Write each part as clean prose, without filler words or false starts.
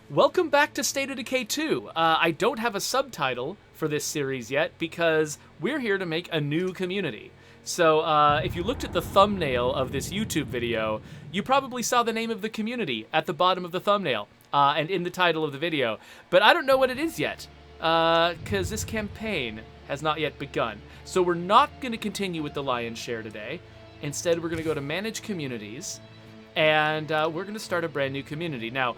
Welcome back to State of Decay 2. I don't have a subtitle for this series yet because we're here to make a new community. So if you looked at the thumbnail of this YouTube video, you probably saw the name of the community at the bottom of the thumbnail and in the title of the video. But I don't know what it is yet because this campaign has not yet begun. So we're not going to continue with the lion's share today. Instead, we're going to go to Manage Communities and we're going to start a brand new community. Now,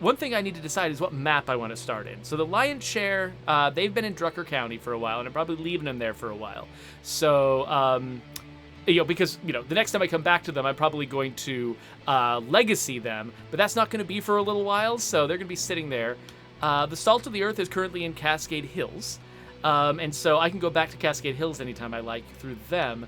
one thing I need to decide is what map I want to start in. So the lion's share, they've been in Drucker County for a while, and I'm probably leaving them there for a while. So, because, the next time I come back to them, I'm probably going to legacy them, but that's not going to be for a little while, so they're going to be sitting there. The Salt of the Earth is currently in Cascade Hills, and so I can go back to Cascade Hills anytime I like through them.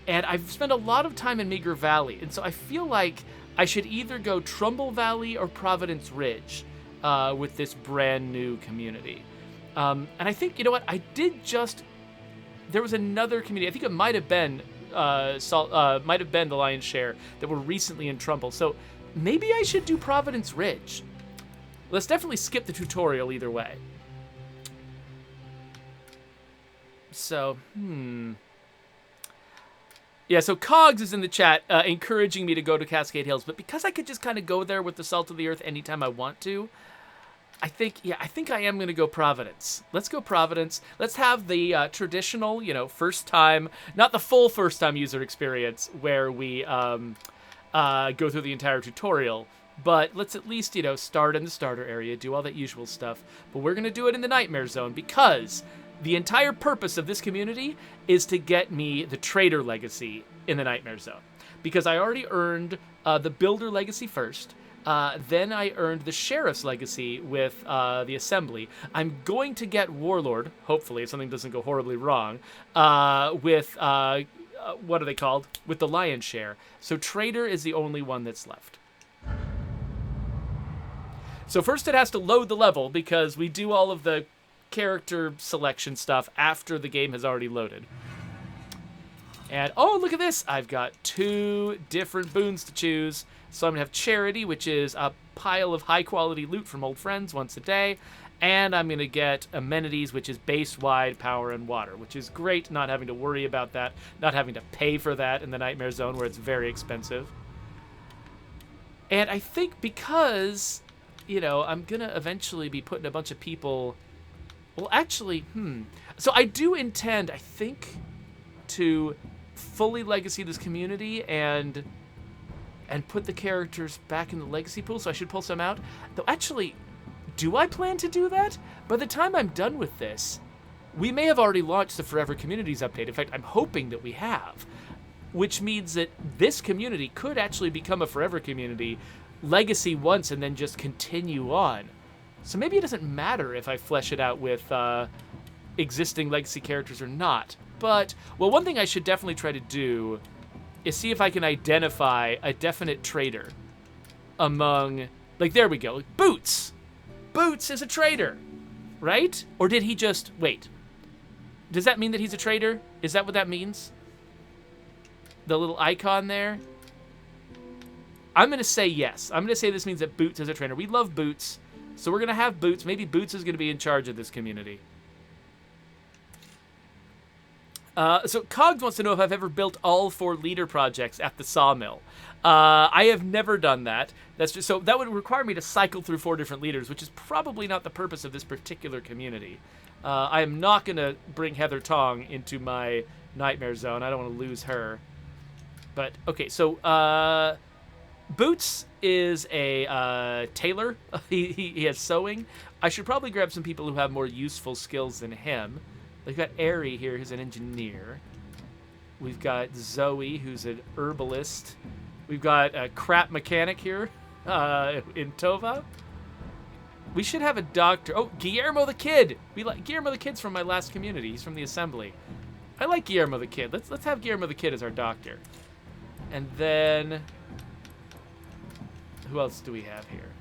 And I've spent a lot of time in Meager Valley, and so I feel like I should either go Trumbull Valley or Providence Ridge with this brand new community. And I think, there was another community. I think it might have been the lion's share that were recently in Trumbull. So maybe I should do Providence Ridge. Let's definitely skip the tutorial either way. So, Yeah, so Cogs is in the chat encouraging me to go to Cascade Hills, but because I could just kind of go there with the Salt of the Earth anytime I want to, I think I am going to go Providence. Let's go Providence. Let's have the traditional, first time, not the full first time user experience where we go through the entire tutorial, but let's at least, start in the starter area, do all that usual stuff, but we're going to do it in the Nightmare Zone because the entire purpose of this community is to get me the Trader Legacy in the Nightmare Zone. Because I already earned the Builder Legacy first, then I earned the Sheriff's Legacy with the Assembly. I'm going to get Warlord, hopefully, if something doesn't go horribly wrong, with, what are they called? With the Lion's Share. So Trader is the only one that's left. So first it has to load the level because we do all of the character selection stuff after the game has already loaded. And oh, look at this! I've got 2 different boons to choose. So I'm gonna have Charity, which is a pile of high quality loot from old friends once a day, and I'm gonna get Amenities, which is base wide power and water, which is great, not having to worry about that, not having to pay for that in the Nightmare Zone where it's very expensive. And I think because I'm gonna eventually be putting a bunch of people. Well, actually, So I do intend, I think, to fully legacy this community and put the characters back in the legacy pool, so I should pull some out. Though, actually, do I plan to do that? By the time I'm done with this, we may have already launched the Forever Communities update. In fact, I'm hoping that we have, which means that this community could actually become a Forever Community, legacy once, and then just continue on. So maybe it doesn't matter if I flesh it out with existing legacy characters or not. But, well, one thing I should definitely try to do is see if I can identify a definite trader among, there we go, Boots. Boots is a trader, right? Or did he just, wait. Does that mean that he's a trader? Is that what that means? The little icon there? I'm going to say yes. I'm going to say this means that Boots is a trader. We love Boots. So we're going to have Boots. Maybe Boots is going to be in charge of this community. So Cogs wants to know if I've ever built all 4 leader projects at the sawmill. I have never done that. So that would require me to cycle through 4 different leaders, which is probably not the purpose of this particular community. I am not going to bring Heather Tong into my Nightmare Zone. I don't want to lose her. But, okay, so Boots is a tailor. He has sewing. I should probably grab some people who have more useful skills than him. We've got Ari here, who's an engineer. We've got Zoe, who's an herbalist. We've got a crap mechanic here in Tova. We should have a doctor. Oh, Guillermo the Kid. Guillermo the Kid's from my last community. He's from the Assembly. I like Guillermo the Kid. Let's have Guillermo the Kid as our doctor. And then who else do we have here?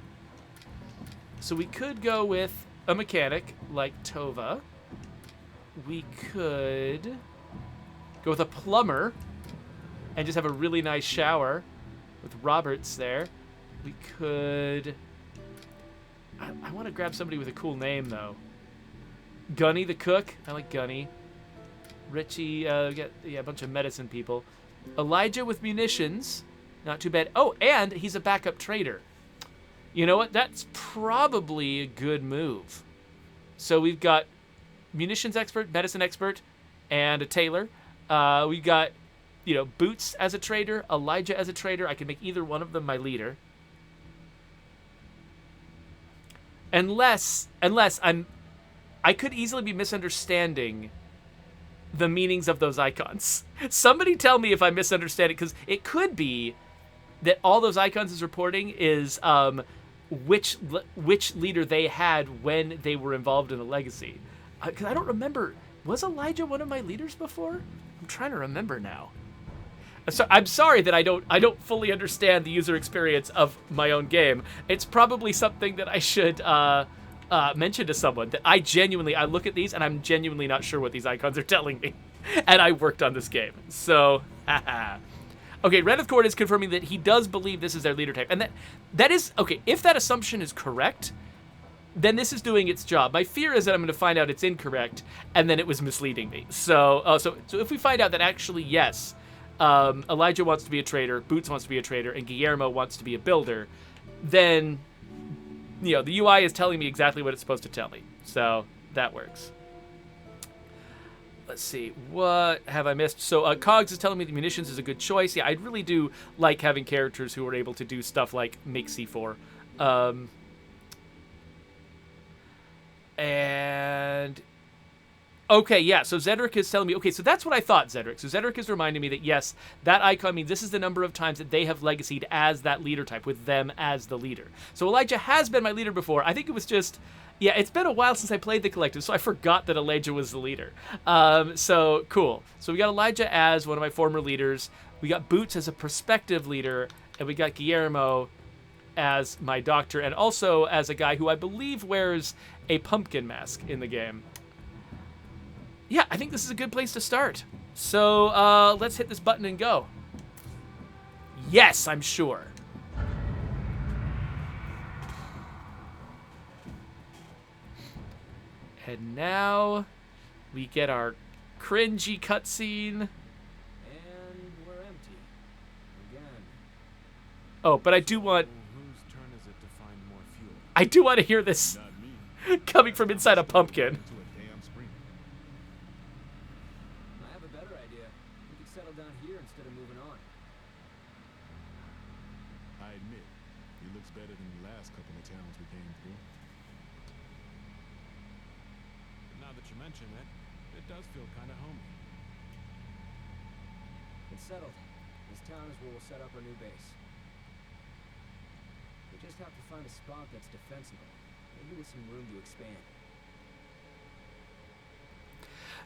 So we could go with a mechanic like Tova. We could go with a plumber and just have a really nice shower with Roberts there. We could I want to grab somebody with a cool name, though. Gunny the cook. I like Gunny. Richie, we got a bunch of medicine people. Elijah with munitions. Not too bad. Oh, and he's a backup trader. You know what? That's probably a good move. So we've got munitions expert, medicine expert, and a tailor. We've got, Boots as a trader, Elijah as a trader. I can make either one of them my leader. Unless I could easily be misunderstanding the meanings of those icons. Somebody tell me if I'm misunderstanding, because it could be that all those icons is reporting is which leader they had when they were involved in the legacy. Because I don't remember, was Elijah one of my leaders before? I'm trying to remember now. So I'm sorry that I don't fully understand the user experience of my own game. It's probably something that I should mention to someone, that I look at these and I'm genuinely not sure what these icons are telling me. And I worked on this game. So, haha. Okay, Reneth Cord is confirming that he does believe this is their leader type. And that is, okay, if that assumption is correct, then this is doing its job. My fear is that I'm going to find out it's incorrect, and then it was misleading me. So if we find out that actually, yes, Elijah wants to be a trader, Boots wants to be a trader, and Guillermo wants to be a builder, then, the UI is telling me exactly what it's supposed to tell me. So that works. Let's see, what have I missed? So Cogs is telling me that munitions is a good choice. Yeah, I really do like having characters who are able to do stuff like make C4. And okay, yeah, so Zedric is telling me, okay, so that's what I thought, Zedric. So Zedric is reminding me that, yes, that icon means this is the number of times that they have legacied as that leader type, with them as the leader. So Elijah has been my leader before. I think it was just, yeah, it's been a while since I played the collective, so I forgot that Elijah was the leader. So cool. So we got Elijah as one of my former leaders. We got Boots as a prospective leader, and we got Guillermo as my doctor, and also as a guy who I believe wears a pumpkin mask in the game. Yeah, I think this is a good place to start. So let's hit this button and go. Yes, I'm sure. And now we get our cringy cutscene. And we're empty. Again. Oh, but I do want... Whose turn is it to find more fuel? I do want to hear this Not me. coming from inside a pumpkin. To a damn spring. I have a better idea. We could settle down here instead of moving on. I admit, he looks better than the last couple of towns we came through. Now that you mention it, it does feel kind of homey. It's settled. This town is where we'll set up our new base. We just have to find a spot that's defensible, maybe with some room to expand.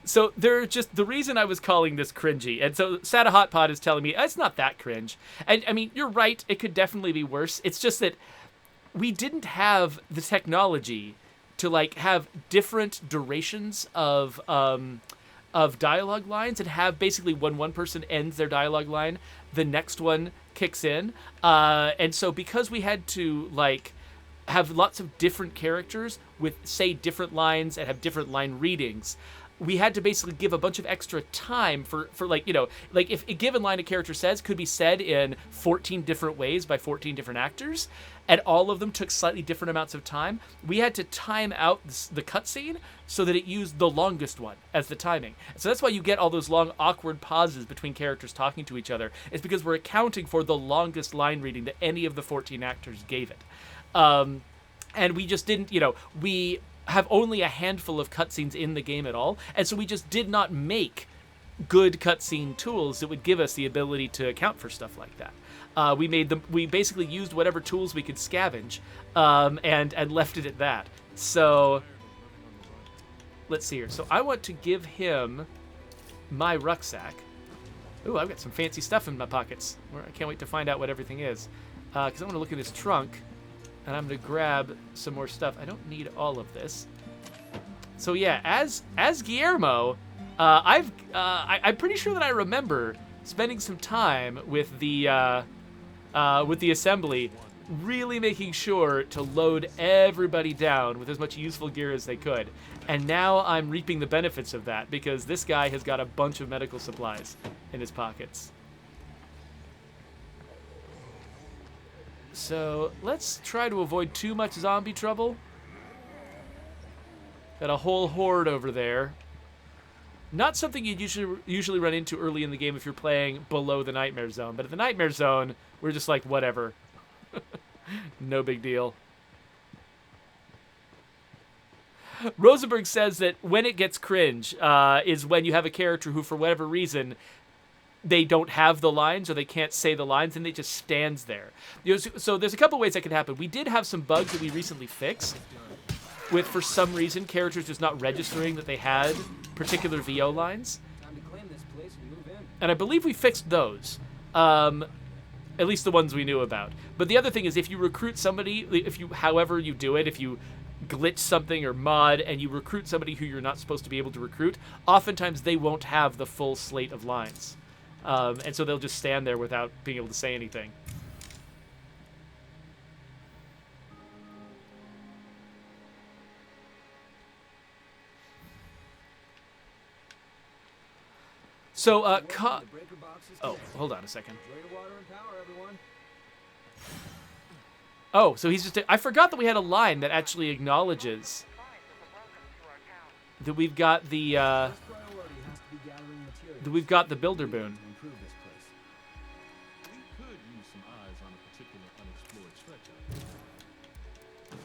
So they're just, the reason I was calling this cringy, and so Sada Hotpot is telling me it's not that cringe. And I mean, you're right, it could definitely be worse. It's just that we didn't have the technology to like have different durations of dialogue lines, and have basically when one person ends their dialogue line, the next one kicks in. And so because we had to like have lots of different characters with, say, different lines and have different line readings, we had to basically give a bunch of extra time for like, like if a given line a character says could be said in 14 different ways by 14 different actors, and all of them took slightly different amounts of time, we had to time out the cutscene so that it used the longest one as the timing. So that's why you get all those long, awkward pauses between characters talking to each other. It's because we're accounting for the longest line reading that any of the 14 actors gave it. And we just didn't, we have only a handful of cutscenes in the game at all, and so we just did not make good cutscene tools that would give us the ability to account for stuff like that. We basically used whatever tools we could scavenge, and left it at that. So let's see here. So I want to give him my rucksack. Ooh, I've got some fancy stuff in my pockets. I can't wait to find out what everything is, because I want to look in his trunk. And I'm going to grab some more stuff. I don't need all of this. So yeah, as Guillermo, I'm pretty sure that I remember spending some time with the assembly really making sure to load everybody down with as much useful gear as they could. And now I'm reaping the benefits of that because this guy has got a bunch of medical supplies in his pockets. So let's try to avoid too much zombie trouble. Got a whole horde over there. Not something you'd usually run into early in the game if you're playing below the Nightmare Zone. But at the Nightmare Zone, we're just like, whatever. No big deal. Rosenberg says that when it gets cringe is when you have a character who, for whatever reason, they don't have the lines or they can't say the lines and they just stands there. So there's a couple ways that could happen. We did have some bugs that we recently fixed with, for some reason, characters just not registering that they had particular VO lines. Time to claim this place and move in. And I believe we fixed those. At least the ones we knew about. But the other thing is, if you recruit somebody, however you do it, if you glitch something or mod and you recruit somebody who you're not supposed to be able to recruit, oftentimes they won't have the full slate of lines. And so they'll just stand there without being able to say anything. So, The breaker box is oh, connected. hold on a second. Enjoy the water and power, everyone. Oh, so he's just... I forgot that we had a line that actually acknowledges that we've got the, First priority has to be gathering materials. that we've got the Builder Boon. To improve this place. We could use some eyes on a particular unexplored stretch out there.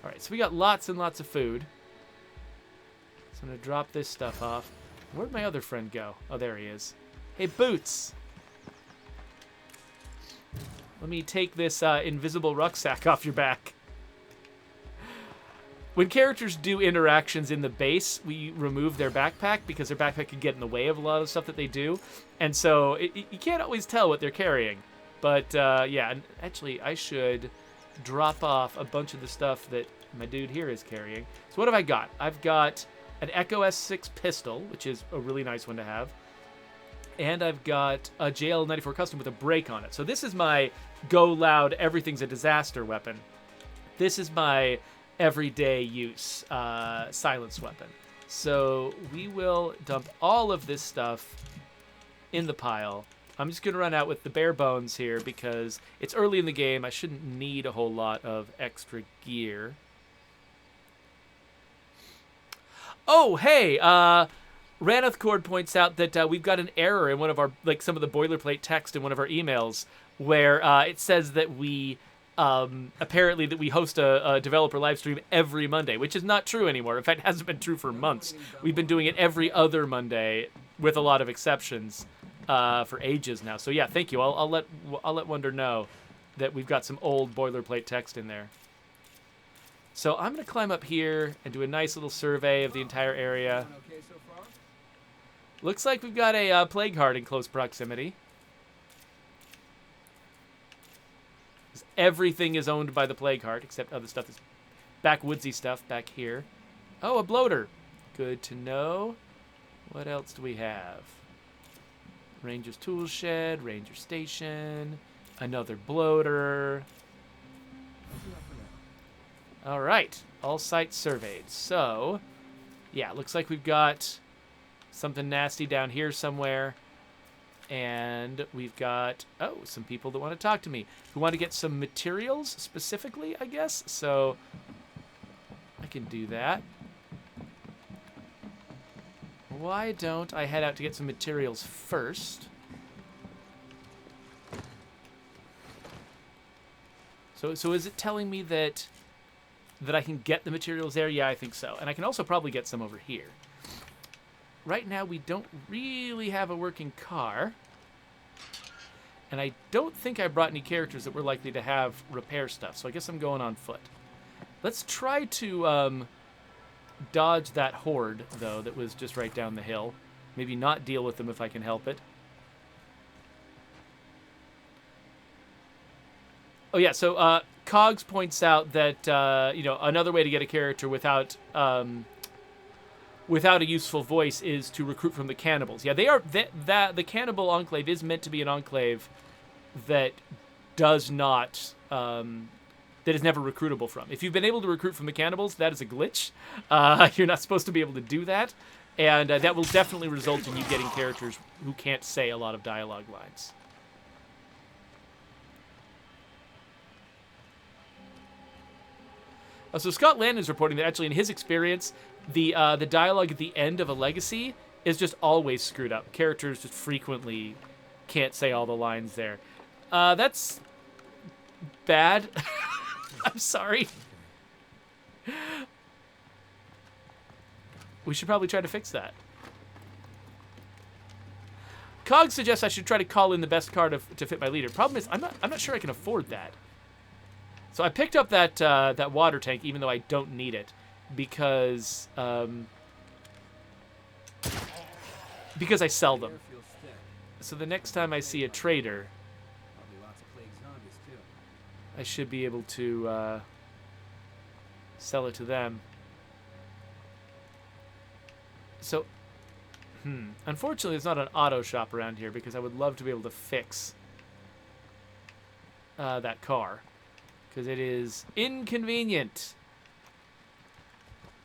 All right, so we got lots and lots of food. So I'm going to drop this stuff off. Where'd my other friend go? Oh, there he is. Hey, Boots. Let me take this invisible rucksack off your back. When characters do interactions in the base, we remove their backpack because their backpack can get in the way of a lot of stuff that they do. And so you can't always tell what they're carrying. But yeah, and actually I should drop off a bunch of the stuff that my dude here is carrying. So what have I got? I've got an Echo S6 pistol, which is a really nice one to have. And I've got a JL94 Custom with a brake on it. So this is my go loud, everything's a disaster weapon. This is my everyday use silence weapon. So we will dump all of this stuff in the pile. I'm just going to run out with the bare bones here because it's early in the game. I shouldn't need a whole lot of extra gear. Oh, hey, Raneth Cord points out that we've got an error in one of our, like some of the boilerplate text in one of our emails where it says that we, apparently that we host a developer live stream every Monday, which is not true anymore. In fact, it hasn't been true for months. We've been doing it every other Monday with a lot of exceptions for ages now. So yeah, thank you. I'll let Wonder know that we've got some old boilerplate text in there. So I'm going to climb up here and do a nice little survey of the entire area. Everyone okay so far? Looks like we've got a plague heart in close proximity. Everything is owned by the plague heart, except other stuff is backwoodsy stuff back here. Oh, a bloater. Good to know. What else do we have? Ranger's tool shed, ranger station, another bloater. That's enough for now. All right, all sites surveyed. So, yeah, looks like we've got something nasty down here somewhere. And we've got, oh, some people that want to talk to me, who want to get some materials specifically, I guess. So, I can do that. Why don't I head out to get some materials first? So is it telling me that I can get the materials there? Yeah, I think so. And I can also probably get some over here. Right now, we don't really have a working car. And I don't think I brought any characters that were likely to have repair stuff. So I guess I'm going on foot. Let's try to dodge that horde, though, that was just right down the hill. Maybe not deal with them if I can help it. Oh, yeah, so Cogs points out that, another way to get a character without a useful voice is to recruit from the cannibals. Yeah, they are the cannibal enclave is meant to be an enclave that does not that is never recruitable from. If you've been able to recruit from the cannibals, that is a glitch. You're not supposed to be able to do that, and that will definitely result in you getting characters who can't say a lot of dialogue lines. So Scott Landon is reporting that actually in his experience, the dialogue at the end of a legacy is just always screwed up. Characters just frequently can't say all the lines there. That's bad. I'm sorry. We should probably try to fix that. Cog suggests I should try to call in the best car to fit my leader. Problem is, I'm not sure I can afford that. So I picked up that water tank, even though I don't need it, because I sell them. So the next time I see a trader, I should be able to sell it to them. So, unfortunately, there's not an auto shop around here because I would love to be able to fix that car. Because it is inconvenient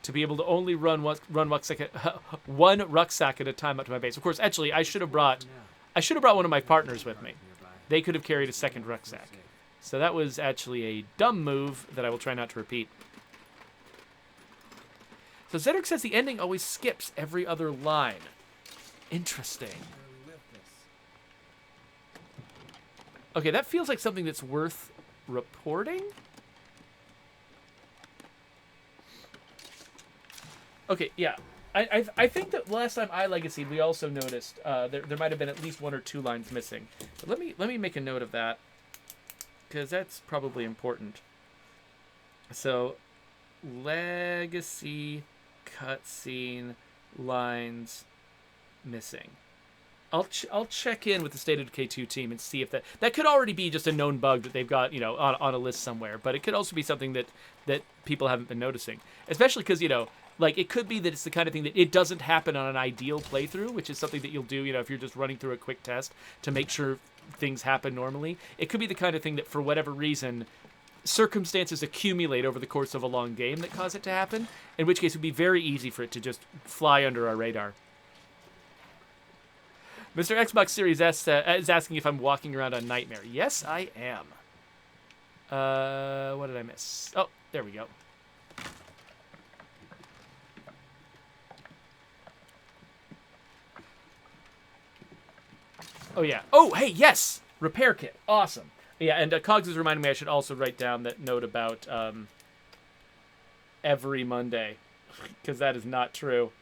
to be able to only run one rucksack at a time up to my base. Of course, actually, I should have brought one of my partners with me. They could have carried a second rucksack. So that was actually a dumb move that I will try not to repeat. So Zedric says the ending always skips every other line. Interesting. Okay, that feels like something that's worth reporting? Okay, yeah. I think that last time I Legacied, we also noticed there might have been at least one or two lines missing. But let me make a note of that, because that's probably important. So, Legacy cutscene lines missing. I'll check in with the State of Decay 2 team and see if that could already be just a known bug that they've got, on a list somewhere. But it could also be something that people haven't been noticing. Especially because, like, it could be that it's the kind of thing that it doesn't happen on an ideal playthrough, which is something that you'll do, if you're just running through a quick test to make sure things happen normally. It could be the kind of thing that, for whatever reason, circumstances accumulate over the course of a long game that cause it to happen, in which case it would be very easy for it to just fly under our radar. Mr. Xbox Series S is asking if I'm walking around on Nightmare. Yes, I am. What did I miss? Oh, there we go. Oh, yeah. Oh, hey, yes! Repair kit. Awesome. Yeah, and Cogs is reminding me I should also write down that note about every Monday, because that is not true.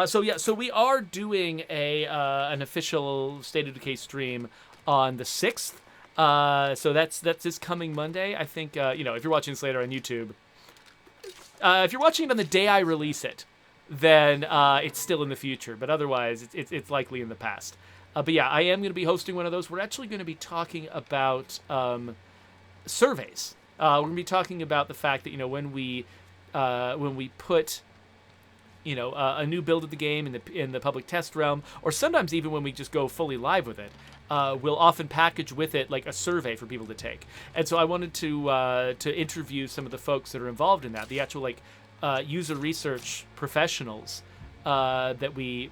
So we are doing an official State of Decay stream on the 6th. So that's this coming Monday. I think, if you're watching this later on YouTube, if you're watching it on the day I release it, then it's still in the future. But otherwise, it's likely in the past. But yeah, I am going to be hosting one of those. We're actually going to be talking about surveys. We're going to be talking about the fact that, when we put a new build of the game in the public test realm, or sometimes even when we just go fully live with it, we'll often package with it like a survey for people to take. And so I wanted to interview some of the folks that are involved in that, the actual user research professionals that we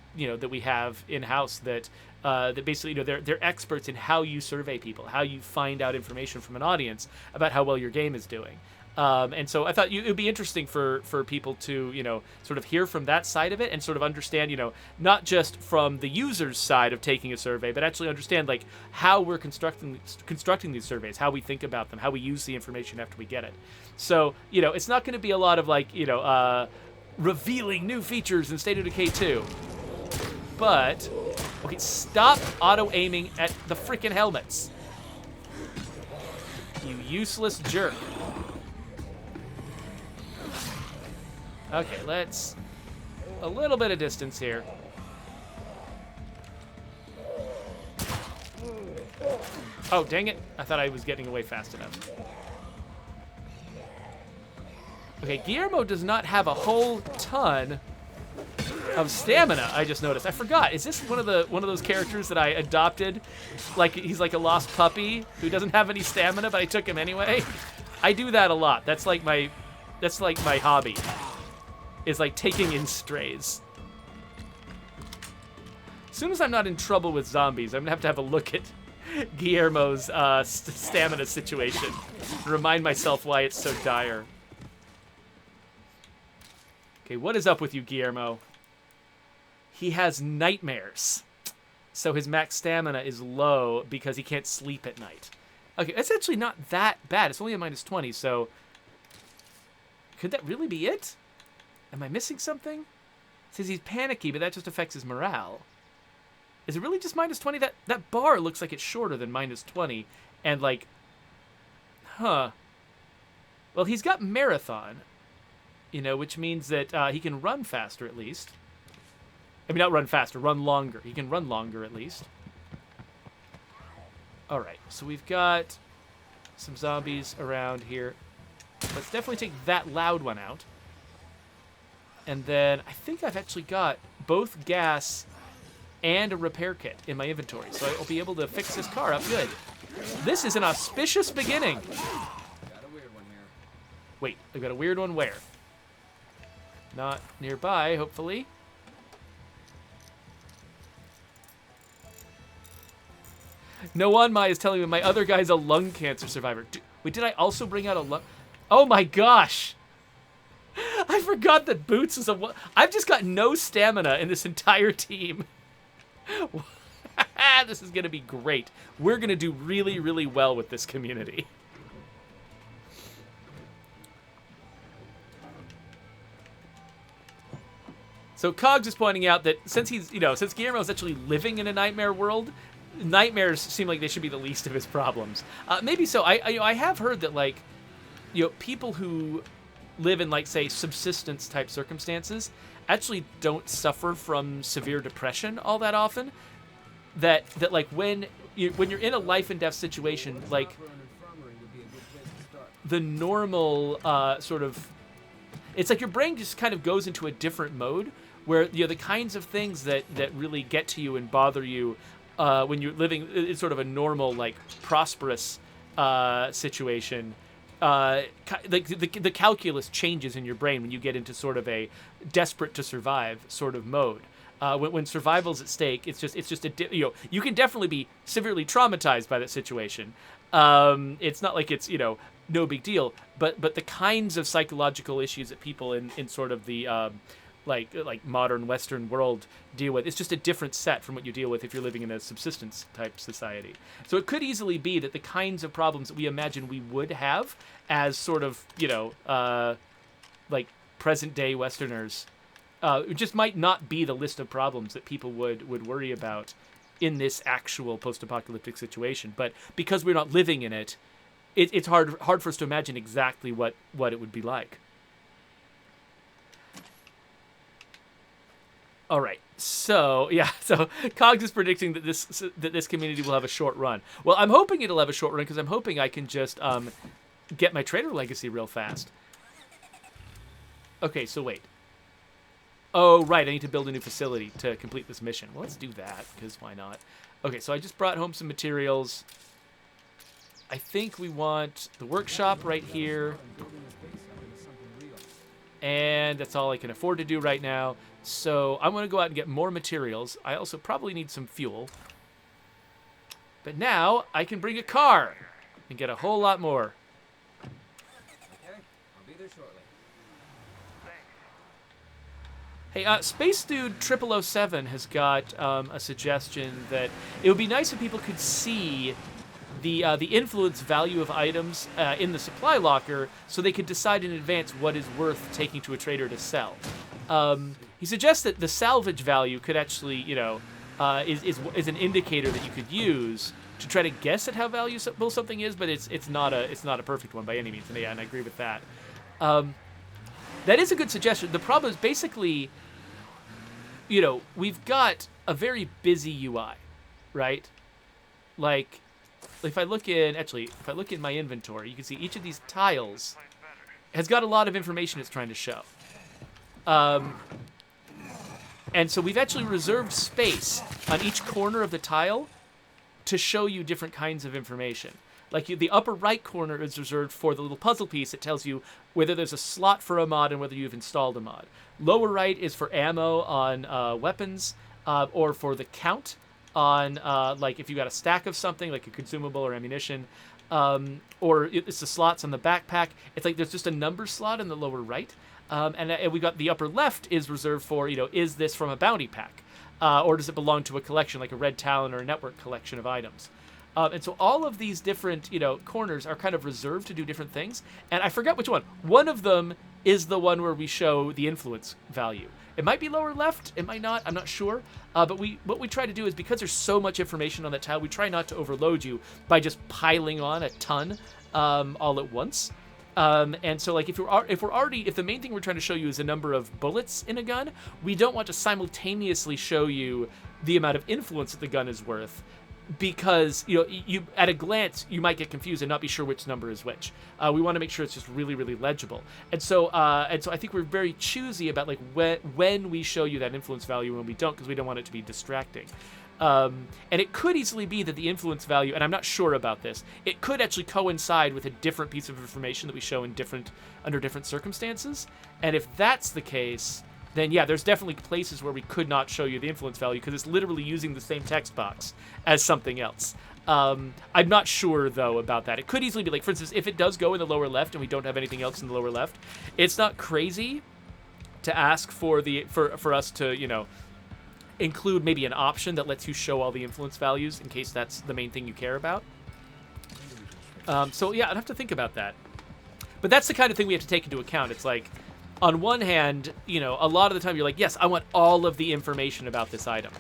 have in house that basically they're experts in how you survey people, how you find out information from an audience about how well your game is doing. And so I thought it would be interesting for people to, sort of hear from that side of it and sort of understand, not just from the user's side of taking a survey, but actually understand like how we're constructing these surveys, how we think about them, how we use the information after we get it. So, it's not going to be a lot of revealing new features in State of Decay 2. But, okay, stop auto-aiming at the freaking helmets. You useless jerk. Okay, let's... a little bit of distance here. Oh, dang it. I thought I was getting away fast enough. Okay, Guillermo does not have a whole ton of stamina. I just noticed. I forgot. Is this one of those characters that I adopted? Like he's like a lost puppy who doesn't have any stamina, but I took him anyway. I do that a lot. That's like my hobby. Is like taking in strays. As soon as I'm not in trouble with zombies, I'm gonna have to look at Guillermo's stamina situation and remind myself why it's so dire. Okay, what is up with you, Guillermo? He has nightmares. So his max stamina is low because he can't sleep at night. Okay, that's actually not that bad. It's only a -20, so... Could that really be it? Am I missing something? It says he's panicky, but that just affects his morale. Is it really just -20? That bar looks like it's shorter than -20. And like... Huh. Well, he's got marathon. You know, which means that he can run faster at least. I mean, not run faster, run longer. He can run longer at least. All right, so we've got some zombies around here. Let's definitely take that loud one out. And then I think I've actually got both gas and a repair kit in my inventory, so I'll be able to fix this car up good. This is an auspicious beginning. Got a weird one here. Wait, I've got a weird one where? Not nearby, hopefully. No one, Mai is telling me my other guy's a lung cancer survivor. Wait, did I also bring out a lung... Oh my gosh! I forgot that Boots is a... I've just got no stamina in this entire team. This is going to be great. We're going to do really, really well with this community. So Cogs is pointing out that since since Guillermo's actually living in a nightmare world, nightmares seem like they should be the least of his problems. Maybe so. I have heard that like, people who live in like say subsistence type circumstances actually don't suffer from severe depression all that often. That like when you're in a life and death situation, like the normal sort of, it's like your brain just kind of goes into a different mode where the kinds of things that really get to you and bother you when you're living in sort of a normal like prosperous situation. The calculus changes in your brain when you get into sort of a desperate to survive sort of mode. When survival's at stake, it's just you can definitely be severely traumatized by that situation. It's not like it's no big deal, but the kinds of psychological issues that people in sort of the like modern Western world deal with, it's just a different set from what you deal with if you're living in a subsistence type society. So it could easily be that the kinds of problems that we imagine we would have as sort of like present day Westerners, it just might not be the list of problems that people would worry about in this actual post-apocalyptic situation. But because we're not living in it, it's hard for us to imagine exactly what it would be like. All right, so Cogs is predicting that this community will have a short run. Well, I'm hoping it'll have a short run because I'm hoping I can just get my trader legacy real fast. Okay, so wait. Oh, right, I need to build a new facility to complete this mission. Well, let's do that, because why not? Okay, so I just brought home some materials. I think we want the workshop right here. And that's all I can afford to do right now. So I'm going to go out and get more materials. I also probably need some fuel. But now I can bring a car and get a whole lot more. Okay, I'll be there shortly. Hey, Space Dude 0007 has got a suggestion that it would be nice if people could see the influence value of items in the supply locker so they could decide in advance what is worth taking to a trader to sell. He suggests that the salvage value could actually, is an indicator that you could use to try to guess at how valuable something is, but it's not a perfect one by any means. And yeah, and I agree with that. That is a good suggestion. The problem is basically, we've got a very busy UI, right? Like, if I look in my inventory, you can see each of these tiles has got a lot of information it's trying to show. And so we've actually reserved space on each corner of the tile to show you different kinds of information. Like the upper right corner is reserved for the little puzzle piece that tells you whether there's a slot for a mod and whether you've installed a mod. Lower right is for ammo on weapons, or for the count on like if you got a stack of something like a consumable or ammunition, or it's the slots on the backpack. It's like there's just a number slot in the lower right, and we got the upper left is reserved for, is this from a bounty pack, or does it belong to a collection like a Red Talon or a network collection of items. And so all of these different, corners are kind of reserved to do different things. And I forgot which one. One of them is the one where we show the influence value. It might be lower left. It might not. I'm not sure. But what we try to do is, because there's so much information on that tile, we try not to overload you by just piling on a ton all at once. And so, like, if the main thing we're trying to show you is the number of bullets in a gun, we don't want to simultaneously show you the amount of influence that the gun is worth. Because you at a glance you might get confused and not be sure which number is which. We want to make sure it's just really, really legible. And so I think we're very choosy about like when we show you that influence value and when we don't, because we don't want it to be distracting. And it could easily be that the influence value, and I'm not sure about this, it could actually coincide with a different piece of information that we show under different circumstances. And if that's the case, then yeah, there's definitely places where we could not show you the influence value because it's literally using the same text box as something else. I'm not sure, though, about that. It could easily be like, for instance, if it does go in the lower left and we don't have anything else in the lower left, it's not crazy to ask for us to, include maybe an option that lets you show all the influence values in case that's the main thing you care about. So yeah, I'd have to think about that. But that's the kind of thing we have to take into account. It's like, on one hand, a lot of the time you're like, yes, I want all of the information about this item.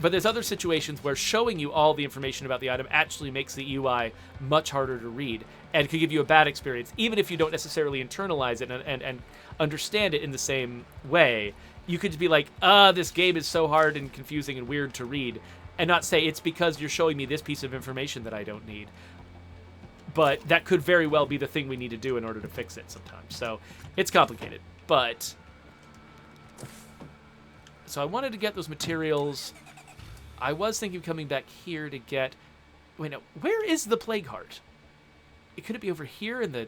But there's other situations where showing you all the information about the item actually makes the UI much harder to read and could give you a bad experience, even if you don't necessarily internalize it and understand it in the same way. You could be like, this game is so hard and confusing and weird to read, and not say it's because you're showing me this piece of information that I don't need. But that could very well be the thing we need to do in order to fix it sometimes. So it's complicated. But, so I wanted to get those materials. I was thinking of coming back here to get, wait, no, where is the Plague Heart? Could it be over here in the,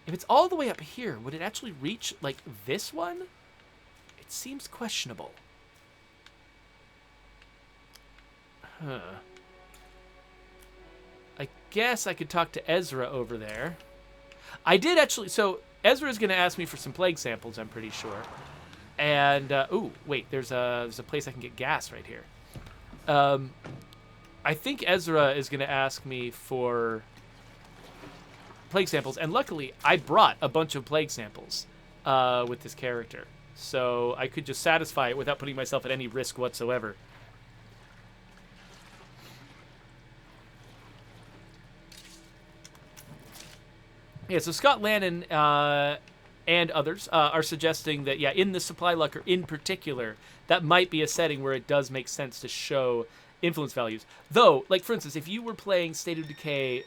if it's all the way up here, would it actually reach, like, this one? It seems questionable. Huh. I guess I could talk to Ezra over there. I did actually, so Ezra's going to ask me for some plague samples, I'm pretty sure. And, ooh, wait, there's a place I can get gas right here. I think Ezra is going to ask me for plague samples. And luckily, I brought a bunch of plague samples with this character. So I could just satisfy it without putting myself at any risk whatsoever. Yeah, so Scott Lannon and others are suggesting that, yeah, in the supply locker in particular, that might be a setting where it does make sense to show influence values. Though, like, for instance, if you were playing State of Decay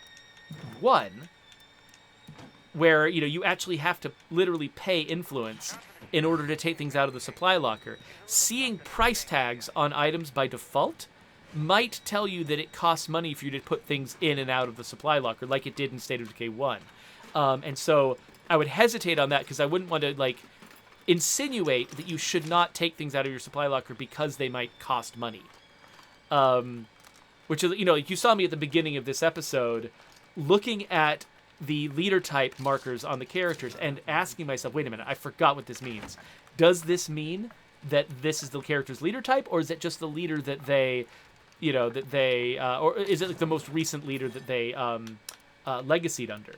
1, where, you actually have to literally pay influence in order to take things out of the supply locker, seeing price tags on items by default might tell you that it costs money for you to put things in and out of the supply locker, like it did in State of Decay 1. And so I would hesitate on that because I wouldn't want to, like, insinuate that you should not take things out of your supply locker because they might cost money. Which is, you saw me at the beginning of this episode looking at the leader type markers on the characters and asking myself, wait a minute, I forgot what this means. Does this mean that this is the character's leader type, or is it just the leader that they, or is it like the most recent leader that they legacied under?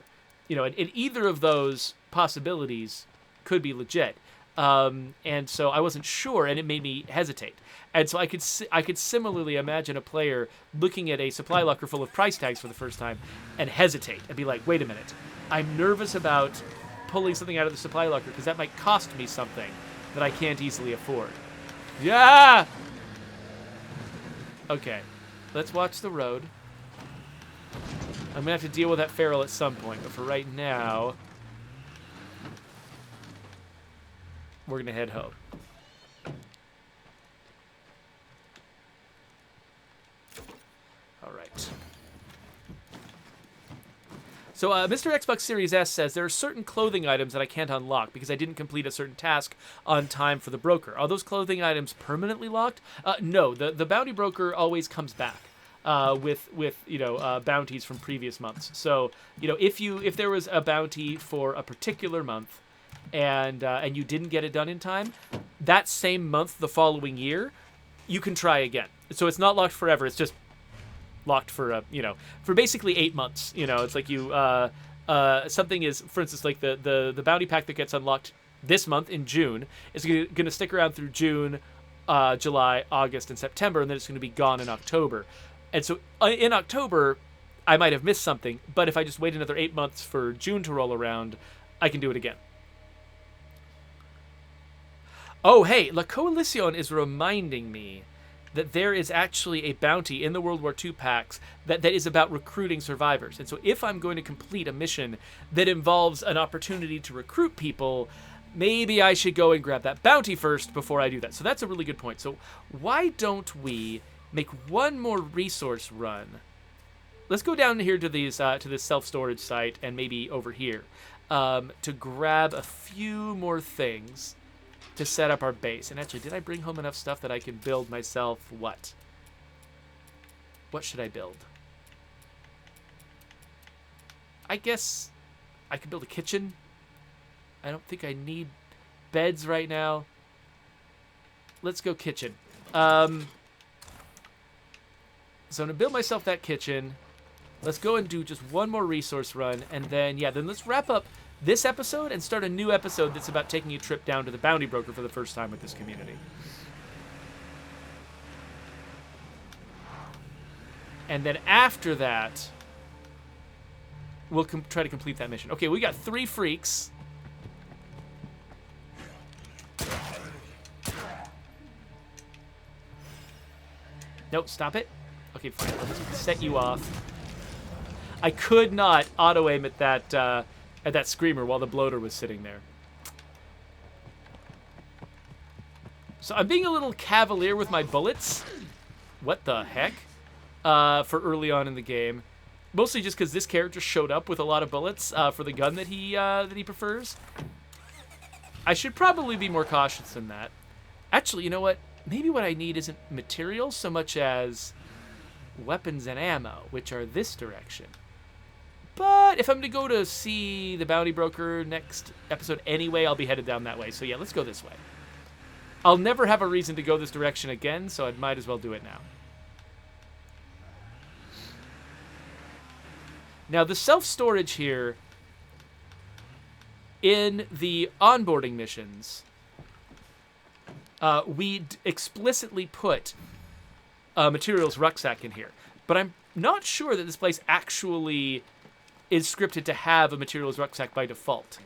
And either of those possibilities could be legit. And so I wasn't sure, and it made me hesitate. And so I could similarly imagine a player looking at a supply locker full of price tags for the first time and hesitate and be like, wait a minute, I'm nervous about pulling something out of the supply locker because that might cost me something that I can't easily afford. Yeah! Okay, let's watch the road. I'm going to have to deal with that feral at some point, but for right now, we're going to head home. So Mr. Xbox Series S says there are certain clothing items that I can't unlock because I didn't complete a certain task on time for the broker. Are those clothing items permanently locked? No, the bounty broker always comes back with bounties from previous months. So if there was a bounty for a particular month and you didn't get it done in time, that same month the following year, you can try again. So it's not locked forever. It's just locked for for basically 8 months. It's like you something is, for instance, like the bounty pack that gets unlocked this month in June is going to stick around through June, July, August, and September, and then it's going to be gone in October. And so in October, I might have missed something, but if I just wait another 8 months for June to roll around, I can do it again. Oh, hey, La Coalición is reminding me that there is actually a bounty in the World War II packs that is about recruiting survivors. And so if I'm going to complete a mission that involves an opportunity to recruit people, maybe I should go and grab that bounty first before I do that. So that's a really good point. So why don't we make one more resource run? Let's go down here to these to this self-storage site and maybe over here to grab a few more things to set up our base. And actually, did I bring home enough stuff that I can build myself what? What should I build? I guess I could build a kitchen. I don't think I need beds right now. Let's go kitchen. So I'm going to build myself that kitchen. Let's go and do just one more resource run. And then let's wrap up this episode and start a new episode that's about taking a trip down to the bounty broker for the first time with this community. And then after that, we'll try to complete that mission. Okay, we got 3 freaks. Nope, stop it. Okay, fine. Let's set you off. I could not auto-aim at that screamer while the bloater was sitting there. So I'm being a little cavalier with my bullets. What the heck? For early on in the game. Mostly just because this character showed up with a lot of bullets for the gun that he prefers. I should probably be more cautious than that. Actually, you know what? Maybe what I need isn't materials so much as weapons and ammo, which are this direction. But if I'm going to go to see the bounty broker next episode anyway, I'll be headed down that way. So yeah, let's go this way. I'll never have a reason to go this direction again, so I might as well do it now. Now, the self-storage here in the onboarding missions, we explicitly put a materials rucksack in here. But I'm not sure that this place actually is scripted to have a materials rucksack by default.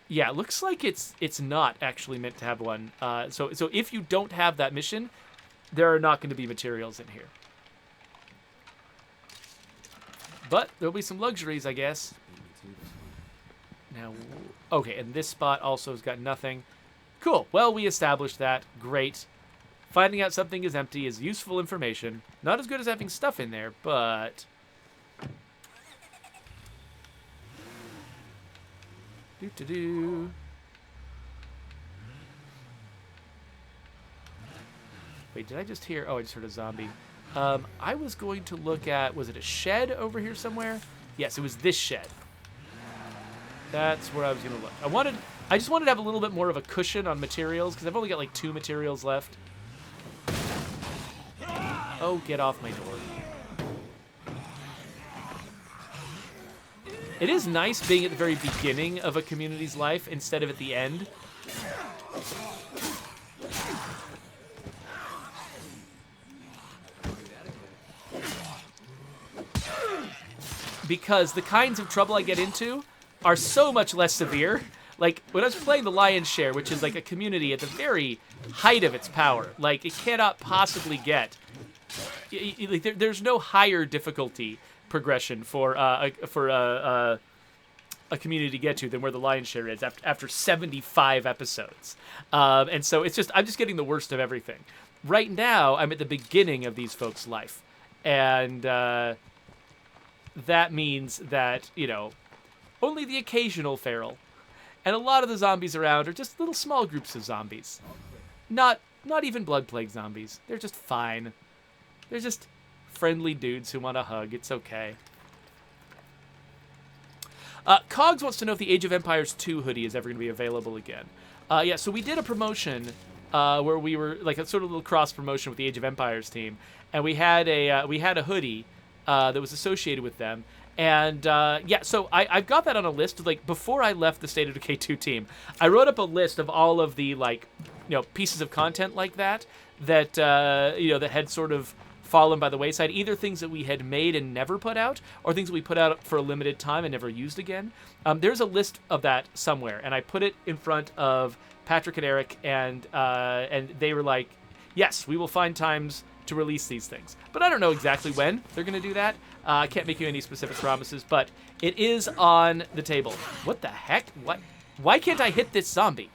Yeah, it looks like it's not actually meant to have one. So if you don't have that mission, there are not going to be materials in here. But there'll be some luxuries, I guess. Now, okay, and this spot also has got nothing. Cool. Well, we established that. Great. Finding out something is empty is useful information. Not as good as having stuff in there, but... Do-do-do. Wait, did I just hear... Oh, I just heard a zombie. I was going to look at... Was it a shed over here somewhere? Yes, it was this shed. That's where I was going to look. I just wanted to have a little bit more of a cushion on materials, because I've only got like 2 materials left. Oh, get off my door. It is nice being at the very beginning of a community's life instead of at the end. Because the kinds of trouble I get into are so much less severe. Like, when I was playing the Lion's Share, which is like a community at the very height of its power, like, it cannot possibly get... There's no higher difficulty progression for a community to get to than where the Lion's Share is after 75 episodes. And so I'm just getting the worst of everything. Right now, I'm at the beginning of these folks' life. And that means that, only the occasional feral and a lot of the zombies around are just little small groups of zombies. Not even blood plague zombies. They're just fine. They're just friendly dudes who want a hug. It's okay. Cogs wants to know if the Age of Empires 2 hoodie is ever going to be available again. Yeah, so we did a promotion where we were like a sort of little cross promotion with the Age of Empires team, and we had a hoodie that was associated with them. And yeah, so I've got that on a list. Like before I left the State of Decay 2 team, I wrote up a list of all of the pieces of content like that that had sort of fallen by the wayside, either things that we had made and never put out, or things that we put out for a limited time and never used again. There's a list of that somewhere, and I put it in front of Patrick and Eric, and they were like, yes, we will find times to release these things. But I don't know exactly when they're going to do that. I can't make you any specific promises, but it is on the table. What the heck? What? Why can't I hit this zombie?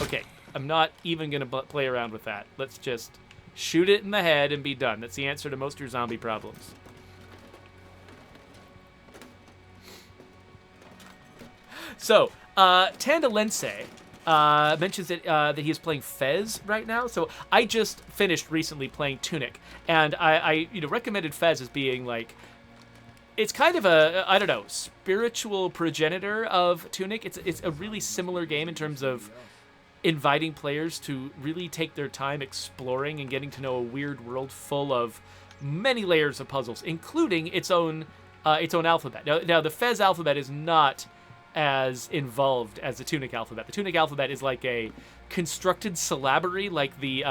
Okay, I'm not even going to play around with that. Let's just shoot it in the head and be done. That's the answer to most of your zombie problems. So, Tandalense mentions that he is playing Fez right now. So I just finished recently playing Tunic, and I recommended Fez as being like, it's kind of a, I don't know, spiritual progenitor of Tunic. It's a really similar game in terms of inviting players to really take their time exploring and getting to know a weird world full of many layers of puzzles, including its own alphabet. Now the Fez alphabet is not as involved as the Tunic alphabet. The Tunic alphabet is like a constructed syllabary, like the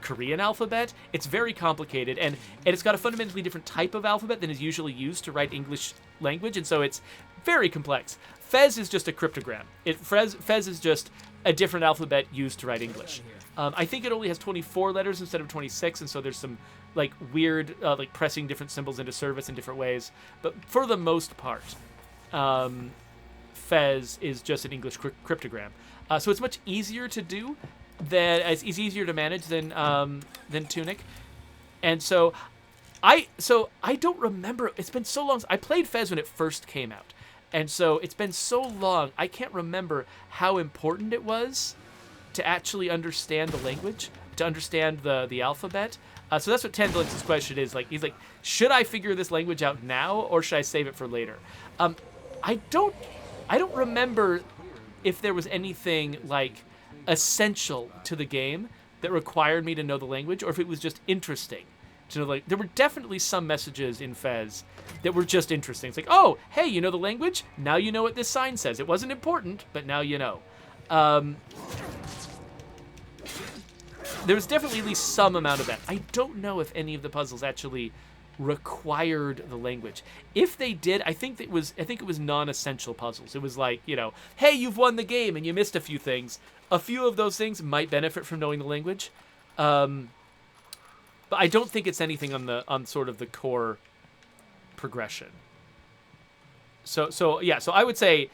Korean alphabet. It's very complicated, and it's got a fundamentally different type of alphabet than is usually used to write English language, and so it's very complex. Fez is just a cryptogram. Fez is just a different alphabet used to write English. I think it only has 24 letters instead of 26, and so there's some like weird pressing different symbols into service in different ways. But for the most part, Fez is just an English cryptogram. So it's much easier to do it's easier to manage than Tunic. And so I don't remember. It's been so long. I played Fez when it first came out. And so it's been so long, I can't remember how important it was to actually understand the language, to understand the alphabet. So that's what Tandalence's question is. Like, he's like, should I figure this language out now, or should I save it for later? I don't remember if there was anything like essential to the game that required me to know the language, or if it was just interesting to know. Like, there were definitely some messages in Fez that were just interesting. It's like, oh, hey, you know the language? Now you know what this sign says. It wasn't important, but now you know. There was definitely at least some amount of that. I don't know if any of the puzzles actually required the language. If they did, I think it was non-essential puzzles. It was like, hey, you've won the game and you missed a few things. A few of those things might benefit from knowing the language. But I don't think it's anything on sort of the core progression. So I would say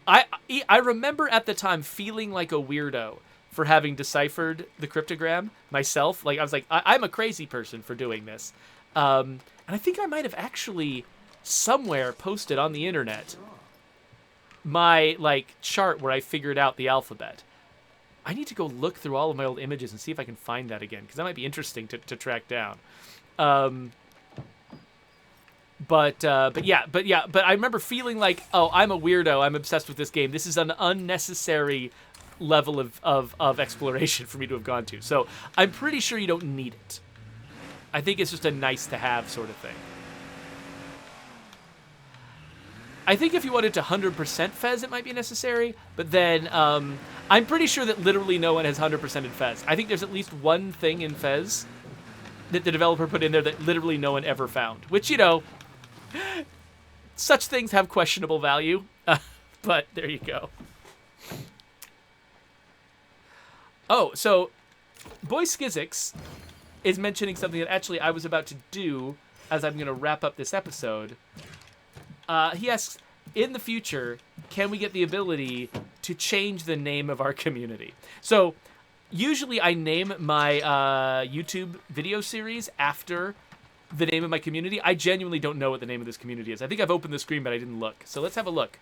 I remember at the time feeling like a weirdo for having deciphered the cryptogram myself. Like, I was like, I'm a crazy person for doing this. And I think I might have actually somewhere posted on the internet my chart where I figured out the alphabet. I need to go look through all of my old images and see if I can find that again, because that might be interesting to track down. But I remember feeling like, oh, I'm a weirdo. I'm obsessed with this game. This is an unnecessary level of exploration for me to have gone to. So I'm pretty sure you don't need it. I think it's just a nice to have sort of thing. I think if you wanted to 100% Fez, it might be necessary, but then I'm pretty sure that literally no one has 100% in Fez. I think there's at least one thing in Fez that the developer put in there that literally no one ever found, which, such things have questionable value, but there you go. Oh, so Boy Skizix is mentioning something that actually I was about to do as I'm going to wrap up this episode. He asks, in the future, can we get the ability to change the name of our community? So usually I name my YouTube video series after the name of my community. I genuinely don't know what the name of this community is. I think I've opened the screen, but I didn't look. So let's have a look.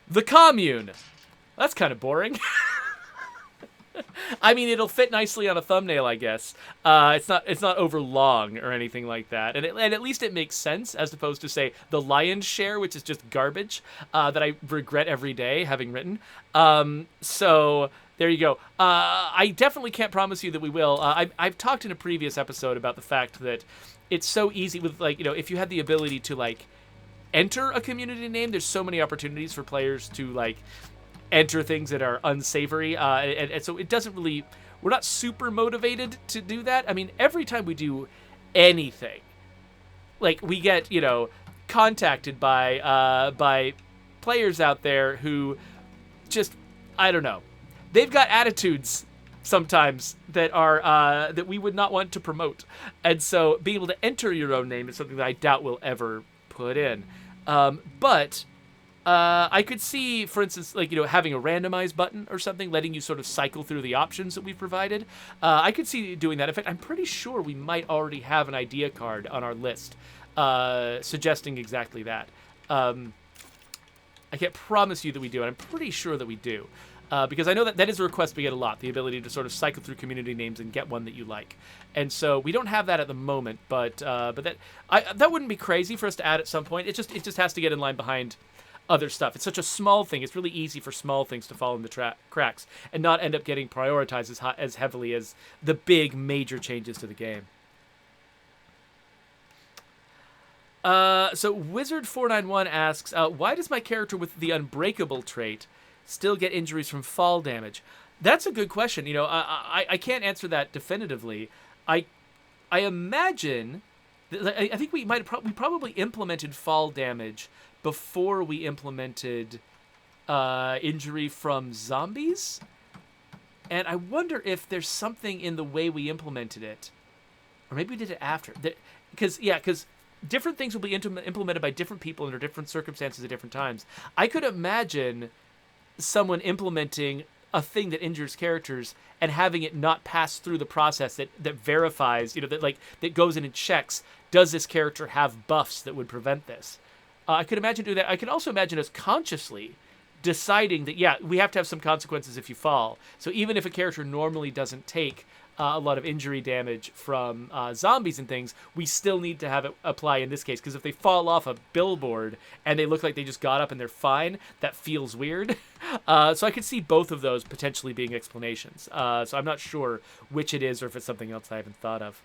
The Commune. That's kind of boring. I mean, it'll fit nicely on a thumbnail, I guess. It's not over long or anything like that, and at least it makes sense as opposed to say the Lion's Share, which is just garbage that I regret every day having written. So there you go. I definitely can't promise you that we will. I've talked in a previous episode about the fact that it's so easy with, like, you know, if you had the ability to like enter a community name, there's so many opportunities for players to like enter things that are unsavory, and so it doesn't really, we're not super motivated to do that. I mean, every time we do anything, like, we get, you know, contacted by players out there who just, I don't know, they've got attitudes sometimes that are that we would not want to promote, and so being able to enter your own name is something that I doubt we'll ever put in, but I could see, for instance, like, you know, having a randomize button or something, letting you sort of cycle through the options that we've provided. I could see doing that. In fact, I'm pretty sure we might already have an idea card on our list suggesting exactly that. I can't promise you that we do, and I'm pretty sure that we do. Because I know that is a request we get a lot, the ability to sort of cycle through community names and get one that you like. And so we don't have that at the moment, but that wouldn't be crazy for us to add at some point. It just has to get in line behind other stuff. It's such a small thing. It's really easy for small things to fall in the cracks and not end up getting prioritized as heavily as the big major changes to the game. So Wizard491 asks, why does my character with the Unbreakable trait still get injuries from fall damage? That's a good question. You know, I can't answer that definitively. I imagine, I think we probably implemented fall damage before we implemented injury from zombies. And I wonder if there's something in the way we implemented it. Or maybe we did it after. Because different things will be implemented by different people under different circumstances at different times. I could imagine someone implementing a thing that injures characters and having it not pass through the process that verifies, you know, that goes in and checks, does this character have buffs that would prevent this? I could imagine doing that. I could also imagine us consciously deciding that, yeah, we have to have some consequences if you fall. So even if a character normally doesn't take a lot of injury damage from zombies and things, we still need to have it apply in this case. Because if they fall off a billboard and they look like they just got up and they're fine, that feels weird. So I could see both of those potentially being explanations. So I'm not sure which it is or if it's something else I haven't thought of.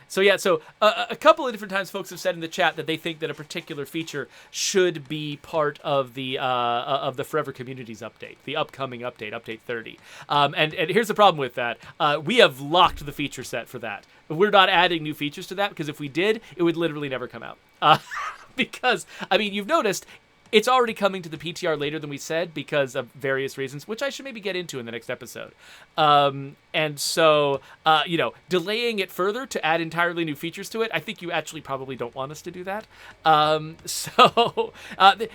So yeah, a couple of different times folks have said in the chat that they think that a particular feature should be part of the Forever Communities update, the upcoming update, update 30. And here's the problem with that. We have locked the feature set for that. We're not adding new features to that, because if we did, it would literally never come out. Because, I mean, you've noticed it's already coming to the PTR later than we said because of various reasons, which I should maybe get into in the next episode. And so, you know, delaying it further to add entirely new features to it, I think you actually probably don't want us to do that.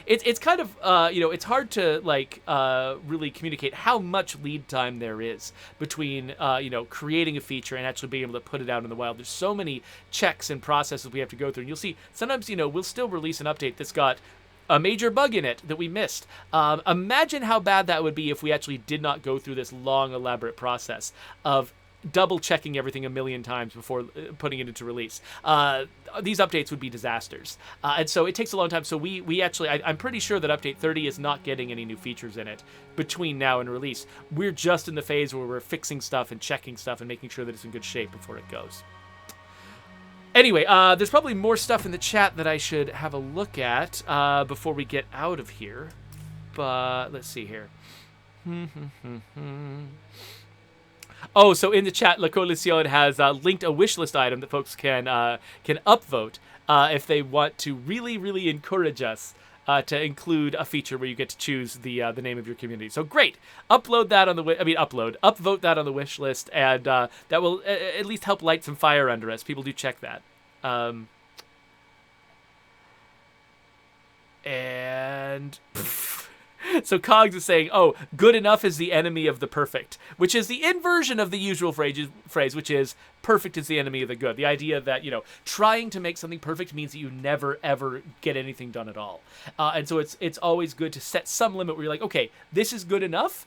It's kind of, you know, it's hard to, like, really communicate how much lead time there is between, you know, creating a feature and actually being able to put it out in the wild. There's so many checks and processes we have to go through. And you'll see, sometimes, you know, we'll still release an update that's got a major bug in it that we missed. Imagine how bad that would be if we actually did not go through this long, elaborate process of double-checking everything a million times before putting it into release. These updates would be disasters. And so it takes a long time. So we actually, I'm pretty sure that Update 30 is not getting any new features in it between now and release. We're just in the phase where we're fixing stuff and checking stuff and making sure that it's in good shape before it goes. Anyway, there's probably more stuff in the chat that I should have a look at before we get out of here. But let's see here. Oh, so in the chat, La Coalición has linked a wishlist item that folks can upvote if they want to really, really encourage us to include a feature where you get to choose the name of your community. So great, upvote that on the wish list, and that will at least help light some fire under us. People do check that. And So Cogs is saying, oh, good enough is the enemy of the perfect, which is the inversion of the usual phrase, which is perfect is the enemy of the good. The idea that, trying to make something perfect means that you never, ever get anything done at all. And so it's always good to set some limit where you're like, okay, this is good enough,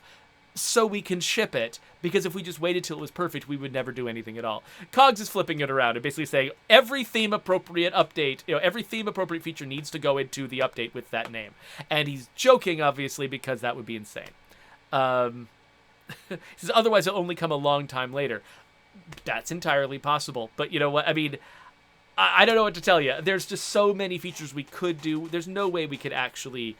so we can ship it, because if we just waited till it was perfect, we would never do anything at all. Cogs is flipping it around and basically saying every theme-appropriate update, every theme-appropriate feature needs to go into the update with that name. And he's joking, obviously, because that would be insane. He says, otherwise it'll only come a long time later. That's entirely possible. But you know what? I mean, I don't know what to tell you. There's just so many features we could do. There's no way we could actually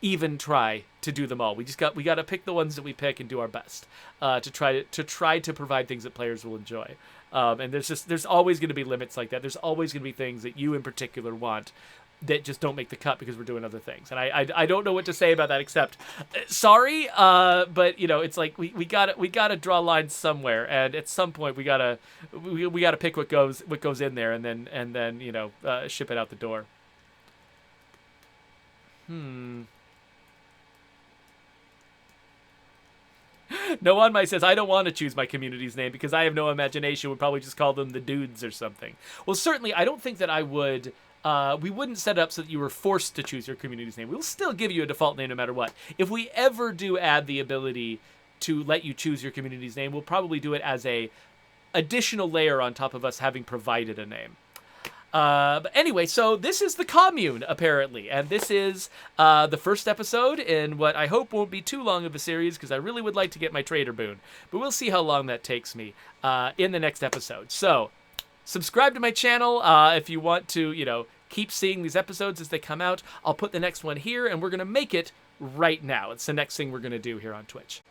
even try to do them all. We got to pick the ones that we pick and do our best to try to provide things that players will enjoy. And there's always going to be limits like that. There's always going to be things that you in particular want that just don't make the cut because we're doing other things. And I don't know what to say about that except sorry, but it's like we gotta draw lines somewhere, and at some point we gotta pick what goes in there and then ship it out the door. No One My says, I don't want to choose my community's name because I have no imagination. Would probably just call them the Dudes or something. Well, certainly, I don't think that I would. We wouldn't set it up so that you were forced to choose your community's name. We'll still give you a default name no matter what. If we ever do add the ability to let you choose your community's name, we'll probably do it as a additional layer on top of us having provided a name. But anyway, so this is the Commune, apparently, and this is the first episode in what I hope won't be too long of a series, because I really would like to get my Trader Boon, but we'll see how long that takes me in the next episode. So, subscribe to my channel if you want to, keep seeing these episodes as they come out. I'll put the next one here, and we're going to make it right now. It's the next thing we're going to do here on Twitch.